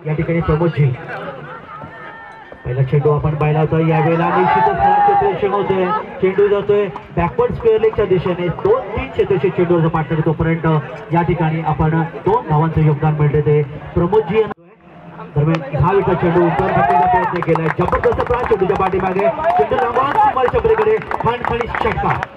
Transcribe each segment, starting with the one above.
या ठिकाणी प्रमोदजी पहिला चेंडू आपण पाहिला होता यावेळेला निश्चितच क्षेत्ररक्षण होतोय चेंडू जातोय बॅकवर्ड स्क्वेअर लेगच्या दिशेने 2-3 क्षेत्ररक्षक चेंडूचा पार्टनर तोपर्यंत या ठिकाणी आपण 2 धावांचं योगदान मिळते ते प्रमोदजी दरम्यान हा विकेट चेंडू उपर फेकण्याचा प्रयत्न केलाय जबरदस्त प्राण चेंडूच्या पाठीमागे चेंडू लांब सीमारेषेच्या पलीकडे खणखणीत षटकार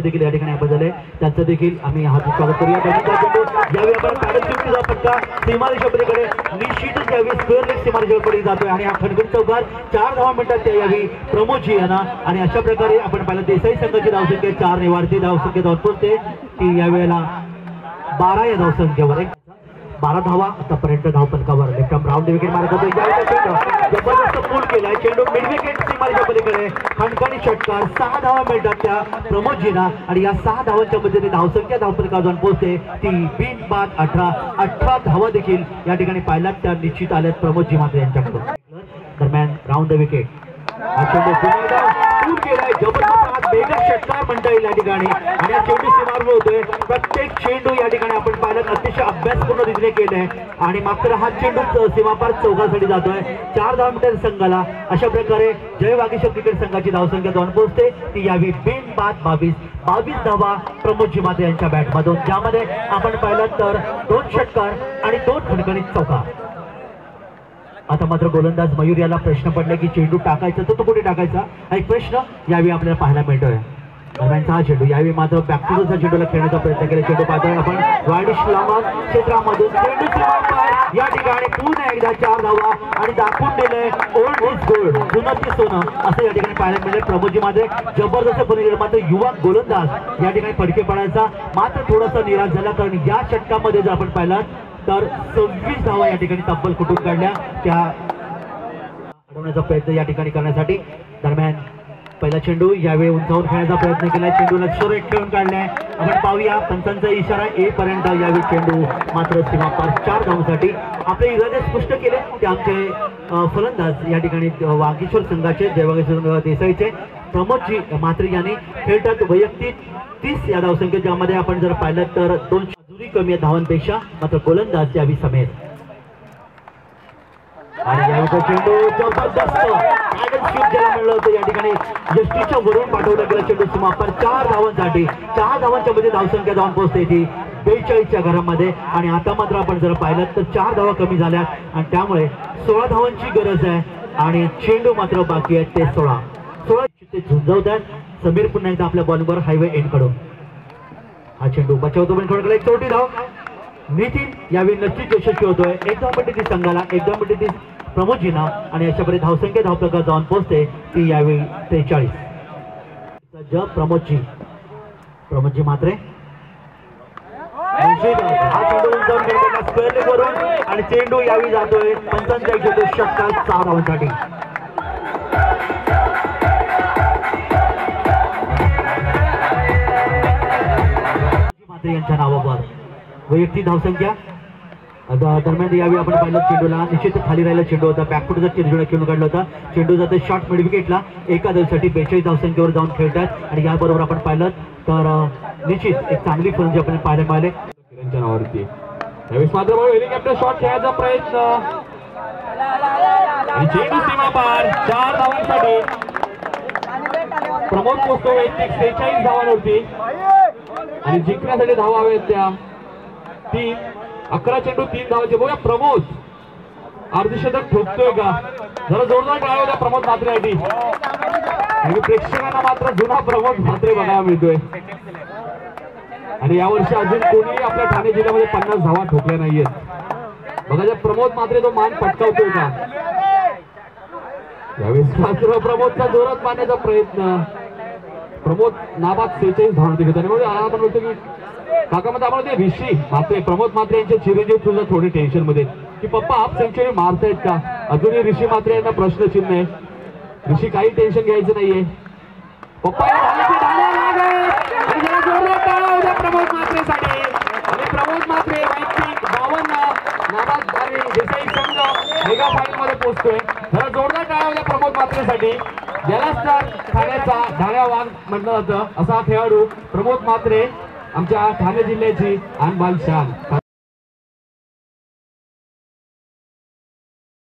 देखील या ठिकाणी आपण झाले त्यांचं देखील आम्ही हार्दिक स्वागत करूया यावेळी आपण पॅडलचा फटका सीमारेषेकडे निश्चितच यावेळी स्क्वेअर लेग सीमारेषेकडे जातोय आणि हा खणखणीत चौकार 4 धावा मिळतात यावेळी प्रमोदजी यांना आणि अशा प्रकारे आपण पाहिलं देसाई संघाची धावसंख्या 4 ने वाढती धावसंख्या जाऊन पोहोचते ती यावेळेला 12 या धावसंख्येवर 12 धावा आतापर्यंत धावपलकावर लेफ्ट राऊंड विकेट मारत होते जबरदस्त पूल केलाय चेंडू मिड विकेट सीमारेषेच्या पलीकडे खणखणीत षटकार 6 धावा मिळतात त्या प्रमोदजींना आणि या 6 धावांच्या मध्येने धावसंख्या धावपलकावर जाऊन पोहोचते ती बिनबाद 18 धावा देखील या ठिकाणी पाहिल्यात त्या निश्चित आल्यात प्रमोदजी मात्र यांच्याकडून दरम्यान राऊंड विकेट हा चेंडू पूल केलाय जबरदस्त वेगळा षटकार म्हणता येईल या ठिकाणी आणि हा चेंडू सीमावर होतोय प्रत्येक चेंडू या ठिकाणी आपण पाहिलं अतिशय अभ्यासपूर्ण रीतीने केलाय आणि मात्र हा चेंडू सीमापार चौकासाठी जातोय 4 धावा मिळतात संघाला अशा प्रकारे जय वागीश्वर क्रिकेट संघाची धावसंख्या जाऊन पोहोचते ती यावी बिनबाद 22 धावा प्रमोदजी माते यांच्या बॅटमधून ज्यामध्ये आपण पाहिलं तर 2 षटकार आणि 2 खणखणीत चौकार आता मात्र गोलंदाज मयूर याला प्रश्न पडला की चेंडू टाकायचा तर तो कुठे टाकायचा हा एक प्रश्न यावेळी आपल्याला पाहायला मिळतोय दरम्यानचा हा चेंडू यावेळी मात्र बॅकटूचा चेंडूला खेळण्याचा प्रयत्न केला चेंडू पाहतोय आपण वाईडिश लांब क्षेत्रामधून चेंडू सीमापार या ठिकाणी पुन्हा एकदा 4 धावा आणि दाखवून दिलंय ओल्ड इज गोल्ड जुनं ते सोनं असं या ठिकाणी पाहायला मिळेल प्रमोदजी मध्ये जबरदस्त बनेल मात्र युवा गोलंदाज या ठिकाणी फडके पडायचा मात्र थोडासा निराश झाला कारण या षटकामध्ये जर आपण पाहिलं तर 26 धावा या ठिकाणी तब्बल कुठून काढल्या त्या अडवण्याचा प्रयत्न या ठिकाणी करण्यासाठी दरम्यान पहिला चेंडू यावेळी उंचावून खेळण्याचा प्रयत्न केलाय चेंडूला सुरेख खेळून काढलाय आपण पाहूया पंचांचा इशारा येईपर्यंत यावेळी चेंडू मात्र सीमापार 4 धावांसाठी आपले इरादे स्पष्ट केले ते आमचे फलंदाज या ठिकाणी वागीश्वर संघाचे जय वागीश्वर देसाईचे प्रमोदजी मात्र यांनी खेळतात वैयक्तिक 30 या धावसंख्येत ज्यामध्ये आपण जर पाहिलं तर 2 कमी धावांपेक्षा मात्र गोलंदाज यावी समेत आणि यावेळी चेंडू जबरदस्त पॅडल शूट ज्याला मिळलं होतं या ठिकाणी यष्टीच्या वरून पाठवला गेला चेंडू सीमापार 4 धावांसाठी 4 धावांच्या मध्ये धावसंख्या जाऊन पोहोचते ती 42च्या घरामध्ये आणि आता मात्र आपण जर पाहिलं तर 4 धावा कमी झाल्या आणि त्यामुळे 16 धावांची गरज आहे आणि चेंडू मात्र बाकी आहेत ते 16 ते झुंजवत आहेत समीर पुन्हा एकदा आपल्या बॉलवर हायवे एंड कडून हा चेंडू बचावतो पण कडकला एक चौथी धाव नितीन यावेळी नक्कीच यशस्वी होतोय 1 धाव मिळते ती संघाला 1 धाव मिळते ती प्रमोदजींना आणि अशा प्रकारे धावसंख्या धावपलकावर जाऊन पोहोचते ती यावेळी 43 प्रमोदजी मात्रे हा चेंडू उंचावून खेळताना स्क्वेअर लेग वरून आणि चेंडू यावेळी जातोय 55 षटकार 6 धावांसाठी यांच्या नावावर वैयक्तिक धावसंख्या दरम्यान यावेळी आपण पाहिलं चेंडूला निश्चित खाली राहिला चेंडू होता बॅकफुटचा चेंडूला खेळून काढला होता चेंडू जाते शॉर्ट मिड विकेटला एका धावेसाठी 42 धावसंख्येवर जाऊन खेळतात आणि याबरोबर आपण पाहिलं तर निश्चित एक चांगली फलंदाजी आपण पाहायला मिळाले यांच्या नावावरती यावेळी मात्र हेलिकॉप्टर शॉट खेळायचा प्रयत्न आणि चेंडू सीमापार 4 धावांसाठी प्रमोद पोहोचतो वैयक्तिक 46 धावांवरती आणि जिंकण्यासाठी धावा हव्यात त्या 11 चेंडू 3 धावांचे बघूया प्रमोद अर्धशतक ठोकतोय का जरा जोरदार टाळ्या होत्या प्रमोद म्हात्रेसाठी आणि प्रेक्षकांना मात्र जुना प्रमोद म्हात्रे बघायला मिळतोय आणि यावर्षी अजून कोणी आपल्या ठाणे जिल्ह्यामध्ये 50 धावा ठोकल्या नाहीयेत बघा प्रमोद म्हात्रे तो मान पटकावतोय का यावेळेस मात्र प्रमोदचा जोरात मारण्याचा प्रयत्न प्रमोद नाबाद 46 धावांवरती घेतात आणि आपण बोलतो की काका मध्ये आपण ऋषी म्हात्रे प्रमोद म्हात्रे यांचे चिरंजीव तुझं थोडे टेन्शन मध्ये की पप्पा हाफ सेंचुरी मारतायत का अजूनही ऋषी म्हात्रे यांना प्रश्नचिन्ह आहे ऋषी काही टेन्शन घ्यायचं नाहीये पप्पा प्रमोद म्हात्रेसाठी आणि प्रमोद म्हात्रे वैयक्तिक 52 नाबाद आणि देसाई संघ मेगा फायनल मध्ये पोहोचतोय. जरा जोरदार टाळ्या होत्या प्रमोद म्हात्रेसाठी, ज्याला स्टार ठाण्याचा ढाण्या वाघ म्हटलं जातं असा खेळाडू प्रमोद म्हात्रे, आमच्या ठाणे जिल्ह्याची आणबान शान.